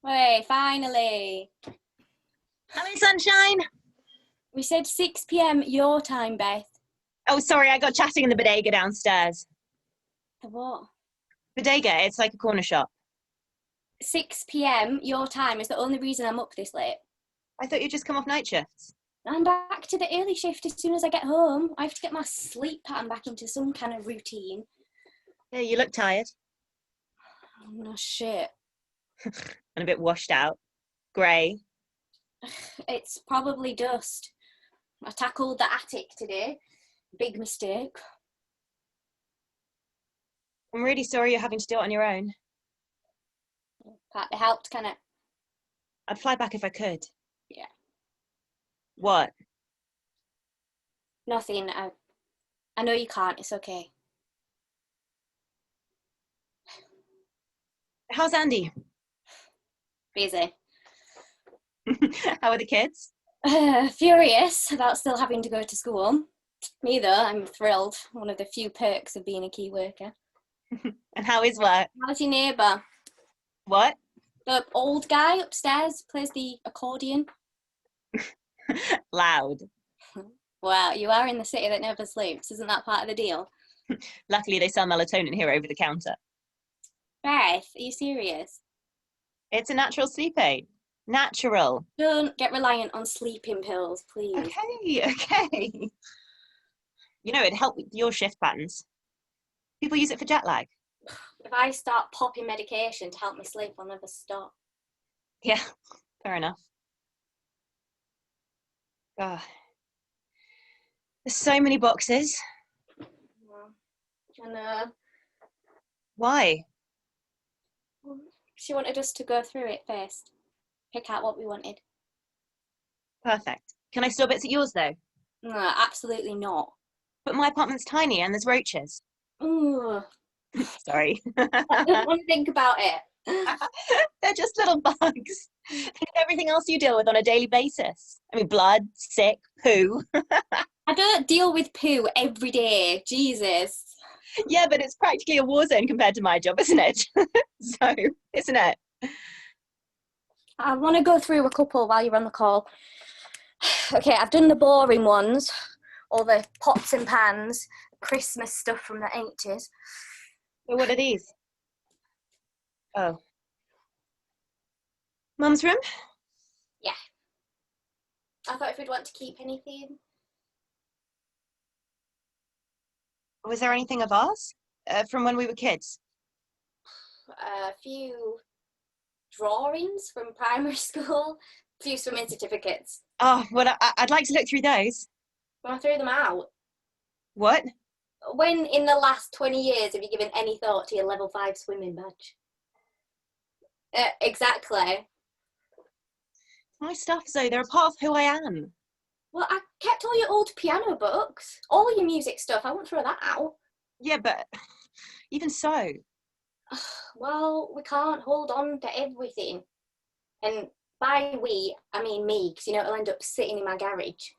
Hey, finally. Hello, sunshine. We said 6 p.m. your time, Beth. Oh, sorry, I got chatting in the bodega downstairs. The what? Bodega, it's like a corner shop. 6 p.m. your time is the only reason I'm up this late. I thought you'd just come off night shifts. I'm back to the early shift as soon as I get home. I have to get my sleep pattern back into some kind of routine. Yeah, you look tired. Oh, no shit. And a bit washed out. Grey. It's probably dust. I tackled the attic today. Big mistake. I'm really sorry you're having to do it on your own. Can't be helped, can it? I'd fly back if I could. Yeah. What? Nothing. I know you can't. It's okay. How's Andy? Busy. How are the kids? Furious about still having to go to school. Me though, I'm thrilled. One of the few perks of being a key worker. And how is work? How's your neighbour? What? The old guy upstairs plays the accordion. Loud. Well, you are in the city that never sleeps. Isn't that part of the deal? Luckily, they sell melatonin here over the counter. Beth, are you serious? It's a natural sleep aid. Natural. Don't get reliant on sleeping pills, please. Okay. You know, it'd help with your shift patterns. People use it for jet lag. If I start popping medication to help me sleep, I'll never stop. Yeah, fair enough. Ah, there's so many boxes. I know. Why? She wanted us to go through it first. Pick out what we wanted. Perfect. Can I store bits at yours, though? No, absolutely not. But my apartment's tiny and there's roaches. Ugh. Sorry. I don't want to think about it. They're just little bugs. Think of everything else you deal with on a daily basis. I mean, blood, sick, poo. I don't deal with poo every day. Jesus. Yeah, but it's practically a war zone compared to my job, isn't it? So, isn't it? I want to go through a couple while you're on the call. Okay, I've done the boring ones. All the pots and pans, Christmas stuff from the 80s. So what are these? Oh. Mum's room? Yeah. I thought if we'd want to keep anything. Was there anything of ours? From when we were kids? A few drawings from primary school, a few swimming certificates. Oh, well, I'd like to look through those. I threw them out. What? When in the last 20 years have you given any thought to your level 5 swimming badge? Exactly. My stuff, Zoe, they're a part of who I am. Well, I kept all your old piano books, all your music stuff. I won't throw that out. Yeah, but even so. Well, we can't hold on to everything. And by we, I mean me, because you know it'll end up sitting in my garage.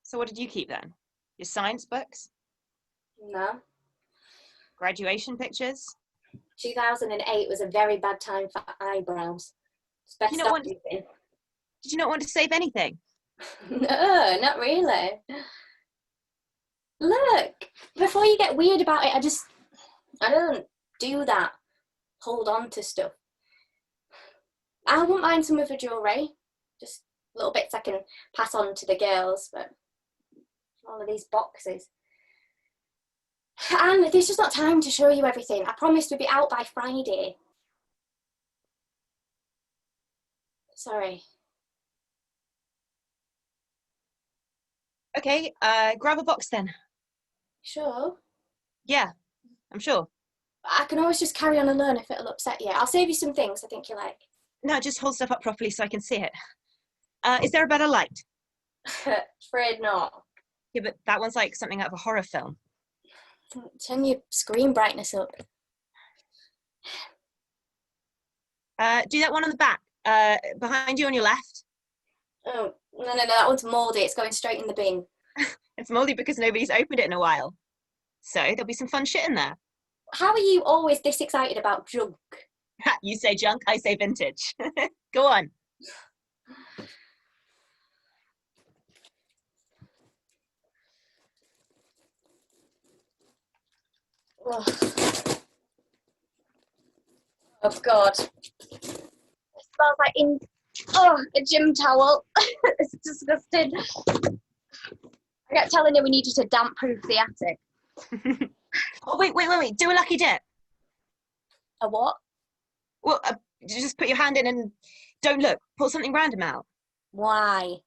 So what did you keep then? Your science books? No. Graduation pictures? 2008 was a very bad time for eyebrows. It's best Did you not want to save anything? No, not really. Look, before you get weird about it, I don't do that. Hold on to stuff. I wouldn't mind some of the jewellery. Just little bits I can pass on to the girls, but all of these boxes. And there's just not time to show you everything. I promised we'd be out by Friday. Sorry. Okay, grab a box then. Sure. Yeah, I'm sure. I can always just carry on alone if it'll upset you. I'll save you some things I think you like. No, just hold stuff up properly so I can see it. Is there a better light? Afraid not. Yeah, but that one's like something out of a horror film. Turn your screen brightness up. Do that one on the back, behind you on your left. Oh, no, that one's mouldy. It's going straight in the bin. It's mouldy because nobody's opened it in a while. So there'll be some fun shit in there. How are you always this excited about junk? You say junk, I say vintage. Go on. Oh, oh God. It smells like a gym towel. It's disgusting. I kept telling her we needed to damp proof the attic. Oh, wait. Do a lucky dip. A what? Well, just put your hand in and don't look. Pull something random out. Why?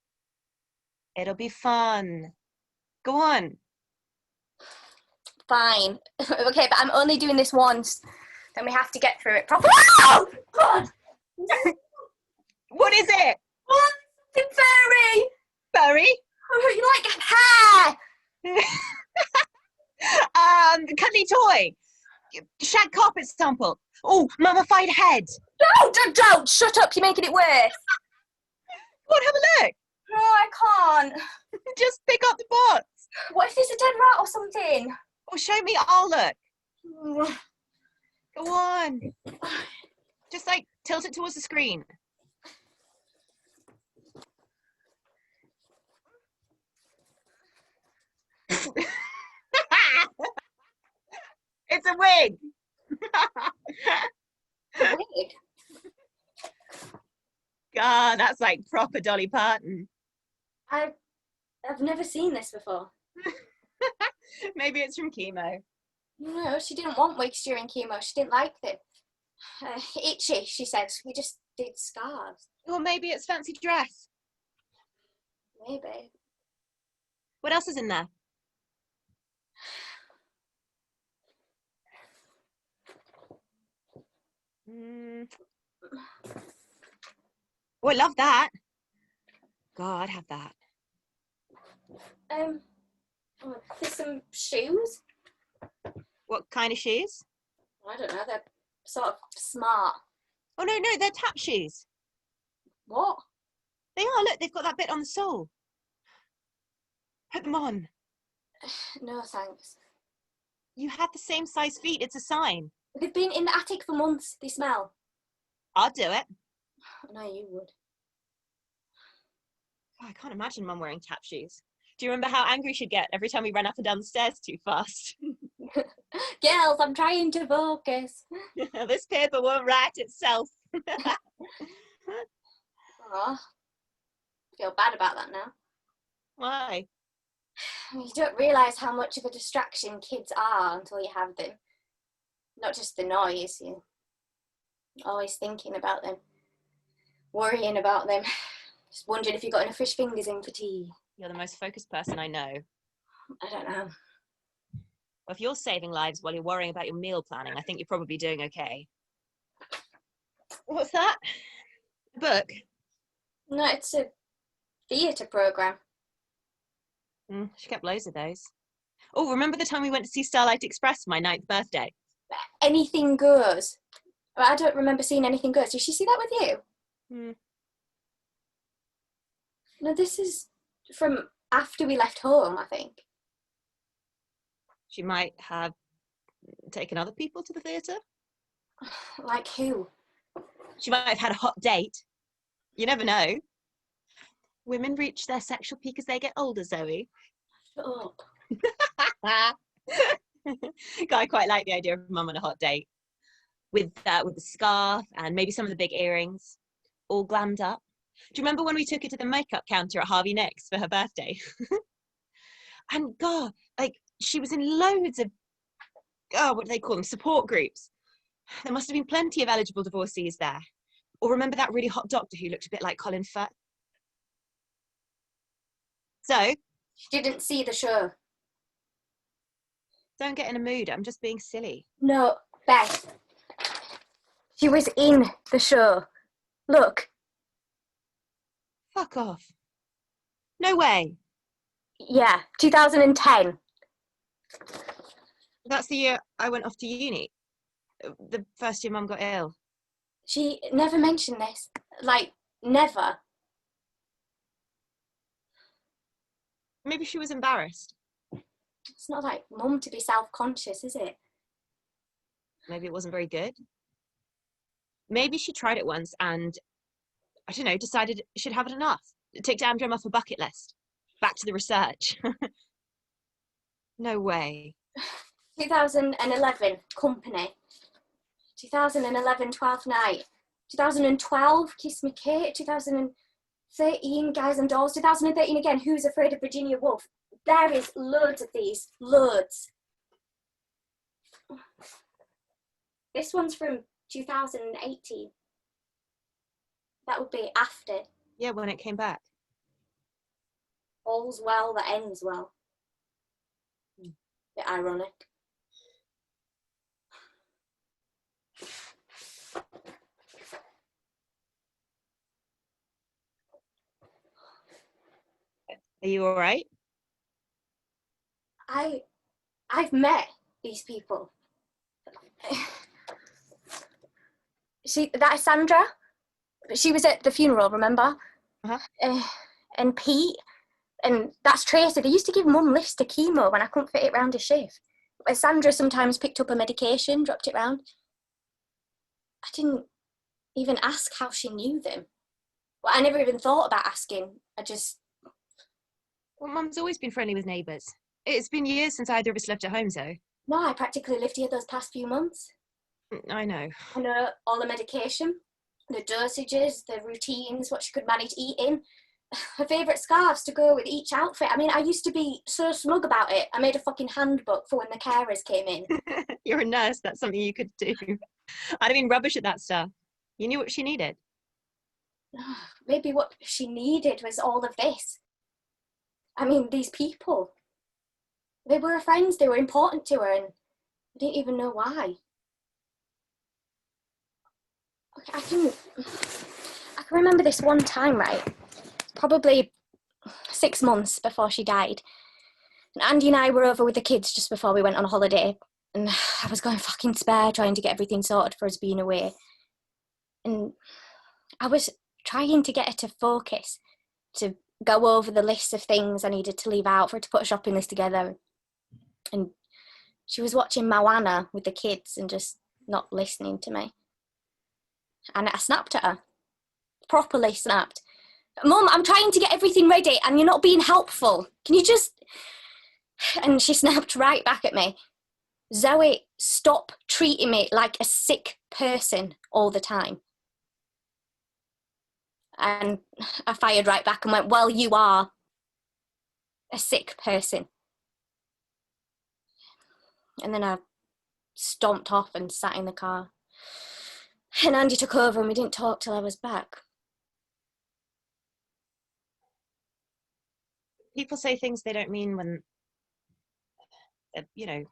It'll be fun. Go on. Fine. Okay, but I'm only doing this once. Then we have to get through it properly. Oh, God! What is it? What? Something fairy! Furry? Oh, you like hair! Cuddly toy. Shag carpet sample. Oh, mummified head. No, don't! Shut up, you're making it worse. Go on, have a look. No, I can't. Just pick up the box. What if there's a dead rat or something? Or show me, I'll look. Go on. Just like tilt it towards the screen. It's a wig. A wig? God, that's like proper Dolly Parton. I've never seen this before. Maybe it's from chemo. No, she didn't want wigs during chemo. She didn't like them. Itchy, she said. We just did scarves. Or maybe it's fancy dress. Maybe. What else is in there? Oh, I love that. God, I'd have that. There's some shoes. What kind of shoes? I don't know, they're sort of smart. Oh, no, they're tap shoes. What? They are, look, they've got that bit on the sole. Put them on. No, thanks. You had the same size feet, it's a sign. They've been in the attic for months. They smell. I'll do it. I know you would. Oh, I can't imagine Mum wearing tap shoes. Do you remember how angry she'd get every time we ran up and down the stairs too fast? Girls, I'm trying to focus. This paper won't write itself. Oh, I feel bad about that now. Why? You don't realise how much of a distraction kids are until you have them. Not just the noise, you're always thinking about them, worrying about them, just wondering if you've got enough fish fingers in for tea. You're the most focused person I know. I don't know. Well, if you're saving lives while you're worrying about your meal planning, I think you're probably doing okay. What's that? A book? No, it's a theatre programme. She kept loads of those. Oh, remember the time we went to see Starlight Express for my 9th birthday? Anything Goes. I don't remember seeing Anything Goes. Did she see that with you? No, this is from after we left home, I think. She might have taken other people to the theatre. Like who? She might have had a hot date. You never know. Women reach their sexual peak as they get older, Zoe. Shut up. I quite like the idea of Mum on a hot date. With the scarf and maybe some of the big earrings, all glammed up. Do you remember when we took her to the makeup counter at Harvey Nicks for her birthday? And God, like she was in loads of, what do they call them? Support groups. There must have been plenty of eligible divorcees there. Or remember that really hot doctor who looked a bit like Colin Firth? So? She didn't see the show. Don't get in a mood. I'm just being silly. No, Beth. She was in the show. Look. Fuck off. No way. Yeah, 2010. That's the year I went off to uni. The first year Mum got ill. She never mentioned this. Like, never. Maybe she was embarrassed. It's not like Mum to be self-conscious, is it? Maybe it wasn't very good. Maybe she tried it once and, I don't know, decided she'd have enough. Take Damn Drum off her bucket list. Back to the research. No way. 2011, Company. 2011, 12th Night. 2012, Kiss Me Kate. 2013, Guys and Dolls. 2013 again, Who's Afraid of Virginia Woolf. There is loads of these. Loads. This one's from 2018. That would be after. Yeah, when it came back. All's well that ends well. Bit ironic. Are you all right? I've met these people. That is Sandra. She was at the funeral, remember? Uh-huh. And Pete, and that's Tracy. They used to give Mum lifts to chemo when I couldn't fit it round a shift. Sandra sometimes picked up a medication, dropped it round. I didn't even ask how she knew them. Well, I never even thought about asking. Well, Mum's always been friendly with neighbours. It's been years since either of us left at home, so. No, I practically lived here those past few months. I know. I know all the medication, the dosages, the routines, what she could manage eating. Her favourite scarves to go with each outfit. I mean, I used to be so smug about it. I made a fucking handbook for when the carers came in. You're a nurse, that's something you could do. I'd have been rubbish at that stuff. You knew what she needed. Maybe what she needed was all of this. I mean, these people. They were her friends, they were important to her, and I didn't even know why. Okay, I can remember this one time, right? Probably 6 months before she died. And Andy and I were over with the kids just before we went on holiday. And I was going fucking spare trying to get everything sorted for us being away. And I was trying to get her to focus, to go over the list of things I needed to leave out, for her to put a shopping list together. And she was watching Moana with the kids and just not listening to me. And I snapped at her. Properly snapped. Mum, I'm trying to get everything ready and you're not being helpful. Can you just... And she snapped right back at me. Zoe, stop treating me like a sick person all the time. And I fired right back and went, well, you are a sick person. And then I stomped off and sat in the car. And Andy took over and we didn't talk till I was back. People say things they don't mean when, you know,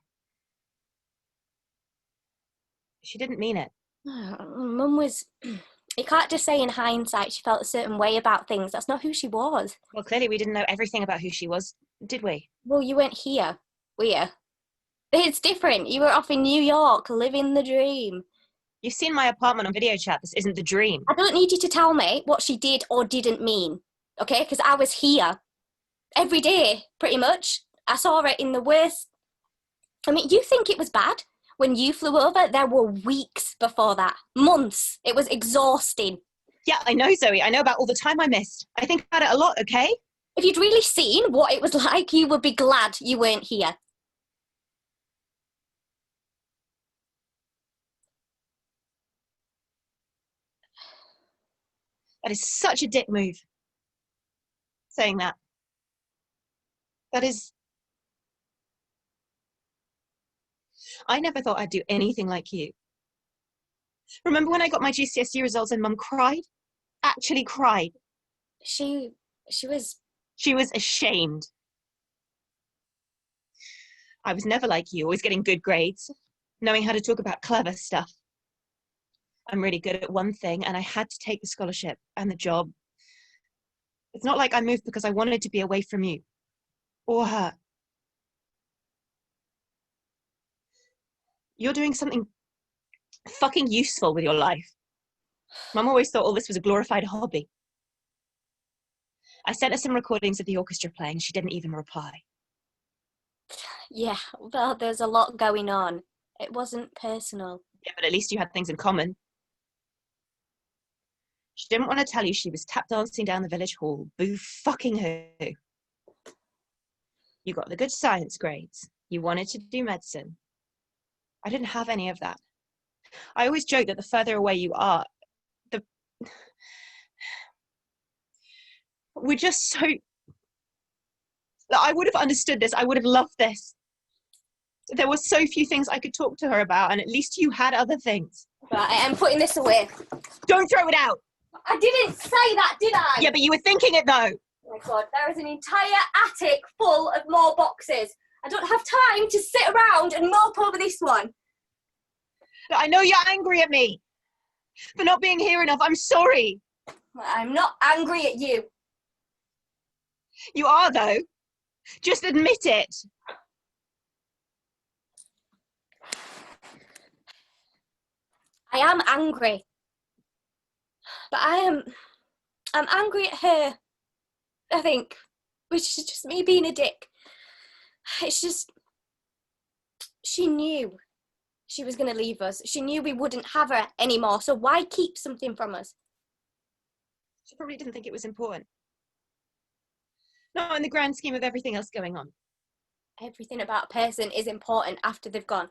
she didn't mean it. Mum was... You can't just say in hindsight she felt a certain way about things. That's not who she was. Well, clearly we didn't know everything about who she was, did we? Well, you weren't here, were you? It's different. You were off in New York, living the dream. You've seen my apartment on video chat. This isn't the dream. I don't need you to tell me what she did or didn't mean, okay? Because I was here every day, pretty much. I saw it in the worst... I mean, you think it was bad when you flew over? There were weeks before that. Months. It was exhausting. Yeah, I know, Zoe. I know about all the time I missed. I think about it a lot, okay? If you'd really seen what it was like, you would be glad you weren't here. That is such a dick move. Saying that. That is... I never thought I'd do anything like you. Remember when I got my GCSE results and Mum cried? Actually cried. She was... She was ashamed. I was never like you, always getting good grades, knowing how to talk about clever stuff. I'm really good at one thing, and I had to take the scholarship and the job. It's not like I moved because I wanted to be away from you. Or her. You're doing something fucking useful with your life. Mum always thought all this was a glorified hobby. I sent her some recordings of the orchestra playing. She didn't even reply. Yeah, well, there's a lot going on. It wasn't personal. Yeah, but at least you had things in common. She didn't want to tell you she was tap dancing down the village hall. Boo fucking who. You got the good science grades. You wanted to do medicine. I didn't have any of that. I always joke that the further away you are, the... We're just so... I would have understood this. I would have loved this. There were so few things I could talk to her about, and at least you had other things. Right, I'm putting this away. Don't throw it out! I didn't say that, did I? Yeah, but you were thinking it, though. Oh my God, there is an entire attic full of more boxes. I don't have time to sit around and mope over this one. I know you're angry at me for not being here enough. I'm sorry. I'm not angry at you. You are, though. Just admit it. I am angry. But I'm angry at her, I think, which is just me being a dick. It's just, she knew she was going to leave us. She knew we wouldn't have her anymore, so why keep something from us? She probably didn't think it was important. Not in the grand scheme of everything else going on. Everything about a person is important after they've gone.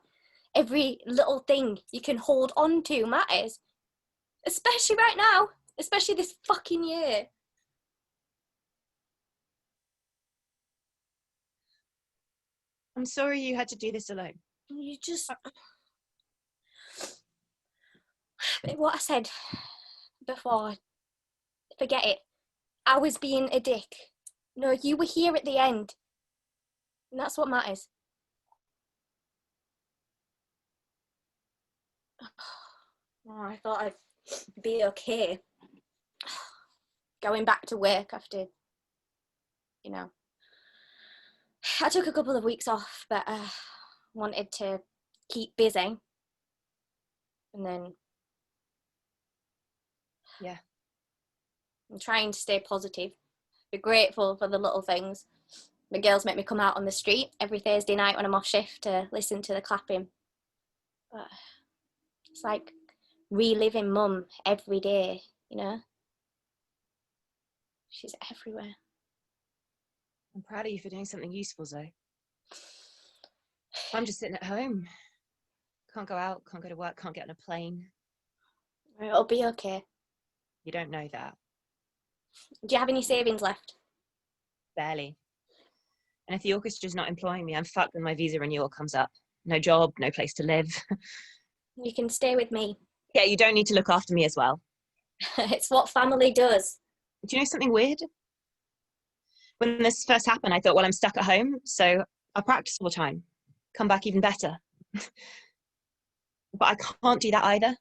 Every little thing you can hold on to matters. Especially right now. Especially this fucking year. I'm sorry you had to do this alone. You just... What I said before, forget it. I was being a dick. No, you were here at the end. And that's what matters. Oh, I thought I'd be okay. Going back to work after, you know. I took a couple of weeks off, but I wanted to keep busy. And then... Yeah. I'm trying to stay positive. Be grateful for the little things. The girls make me come out on the street every Thursday night when I'm off shift to listen to the clapping. But it's like reliving mum every day, you know? She's everywhere. I'm proud of you for doing something useful, Zoe. I'm just sitting at home. Can't go out, can't go to work, can't get on a plane. It'll be okay. You don't know that. Do you have any savings left? Barely. And if the orchestra's not employing me, I'm fucked when my visa renewal comes up. No job, no place to live. You can stay with me. Yeah, you don't need to look after me as well. It's what family does. Do you know something weird? When this first happened, I thought, well, I'm stuck at home, so I'll practice all the time. Come back even better. But I can't do that either.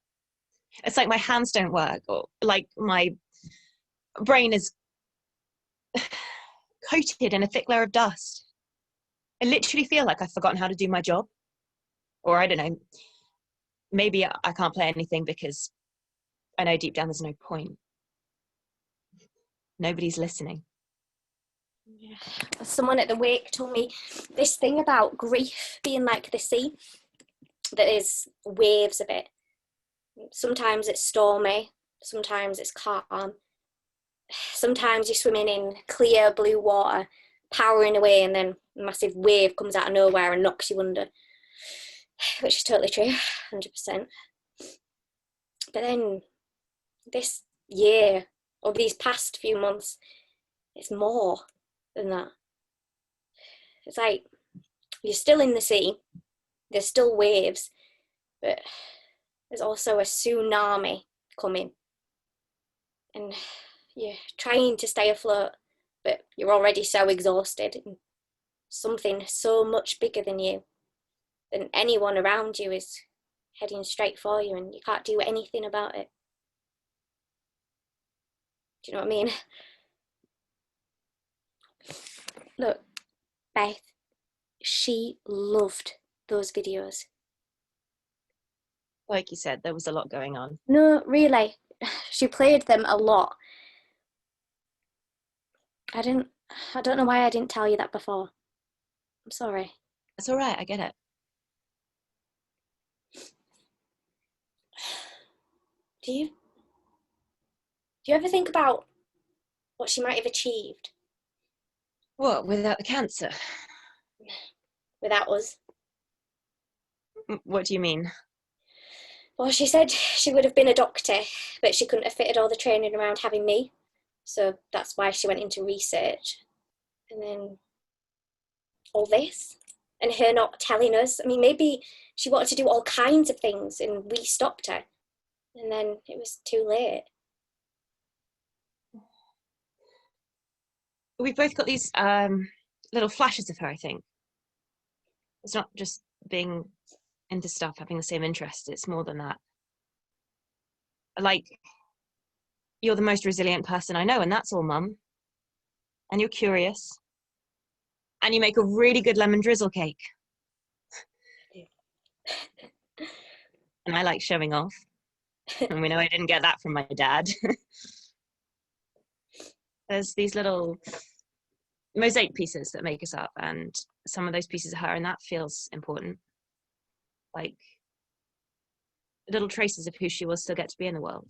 It's like my hands don't work, or like my brain is coated in a thick layer of dust. I literally feel like I've forgotten how to do my job. Or I don't know, maybe I can't play anything because I know deep down there's no point. Nobody's listening. Yeah. Someone at the wake told me this thing about grief being like the sea. That is waves of it. Sometimes it's stormy, sometimes it's calm. Sometimes you're swimming in clear blue water, powering away, and then a massive wave comes out of nowhere and knocks you under. Which is totally true, 100%. But then this year, or these past few months, it's more than that. It's like you're still in the sea, there's still waves, but there's also a tsunami coming. And you're trying to stay afloat, but you're already so exhausted. And something so much bigger than you, than anyone around you, is heading straight for you, and you can't do anything about it. Do you know what I mean? Look, Beth, she loved those videos. Like you said, there was a lot going on. No, really. She played them a lot. I don't know why I didn't tell you that before. I'm sorry. It's all right, I get it. Do Do you ever think about what she might have achieved What, without the cancer? without us? What do you mean? Well, she said she would have been a doctor, but she couldn't have fitted all the training around having me. So that's why she went into research. And then all this, and her not telling us. I mean, maybe she wanted to do all kinds of things and we stopped her. And then it was too late. We've both got these little flashes of her, I think. It's not just being into stuff, having the same interest. It's more than that. Like, you're the most resilient person I know, and that's all, Mum. And you're curious. And you make a really good lemon drizzle cake. And I like showing off. And we know I didn't get that from my dad. There's these little mosaic pieces that make us up, and some of those pieces are her, and that feels important. Like, little traces of who she will still get to be in the world.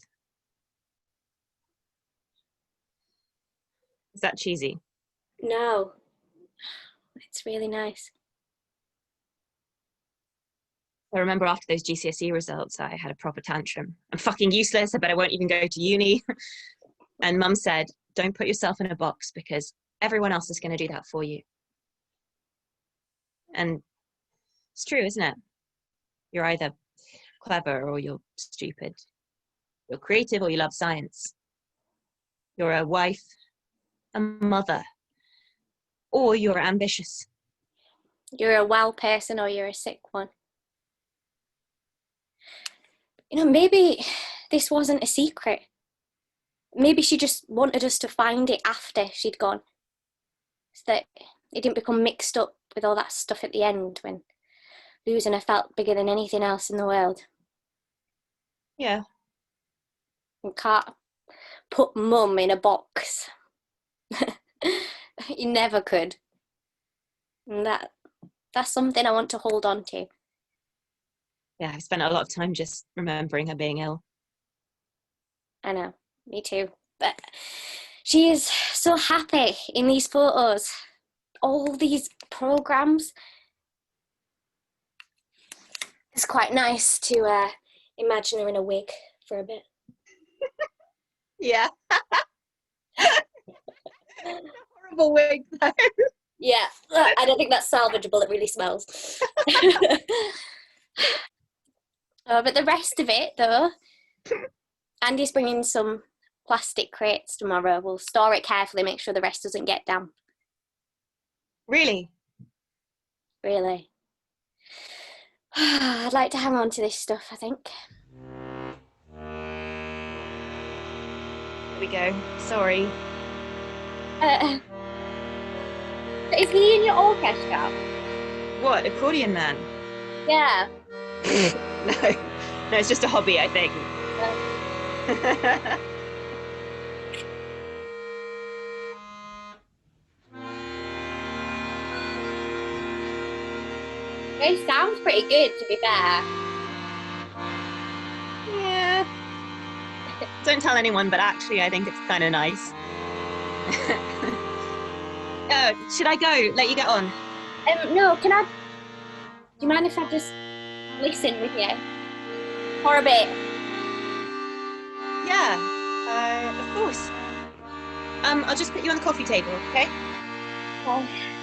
Is that cheesy? No, it's really nice. I remember after those GCSE results, I had a proper tantrum. I'm fucking useless, I bet I won't even go to uni. And Mum said, don't put yourself in a box because everyone else is going to do that for you. And it's true, isn't it? You're either clever or you're stupid. You're creative or you love science. You're a wife, a mother, or you're ambitious. You're a well person or you're a sick one. You know, maybe this wasn't a secret. Maybe she just wanted us to find it after she'd gone. So that it didn't become mixed up with all that stuff at the end when losing her felt bigger than anything else in the world. Yeah. You can't put Mum in a box. You never could. And that's something I want to hold on to. Yeah, I've spent a lot of time just remembering her being ill. I know, me too. But she is so happy in these photos. All these programs. It's quite nice to imagine her in a wig for a bit. Yeah. Horrible wig though. Yeah, I don't think that's salvageable. It really smells. But the rest of it, though, Andy's bringing some plastic crates tomorrow. We'll store it carefully, make sure the rest doesn't get damp. Really? Really. I'd like to hang on to this stuff, I think. Here we go. Sorry. Is he in your orchestra? What, accordion man? Yeah. No, it's just a hobby, I think. It sounds pretty good, to be fair. Yeah. Don't tell anyone, but actually I think it's kind of nice. Should I go? Let you get on? No, do you mind if I just listen with you? For a bit? Yeah, of course. I'll just put you on the coffee table, okay? Okay.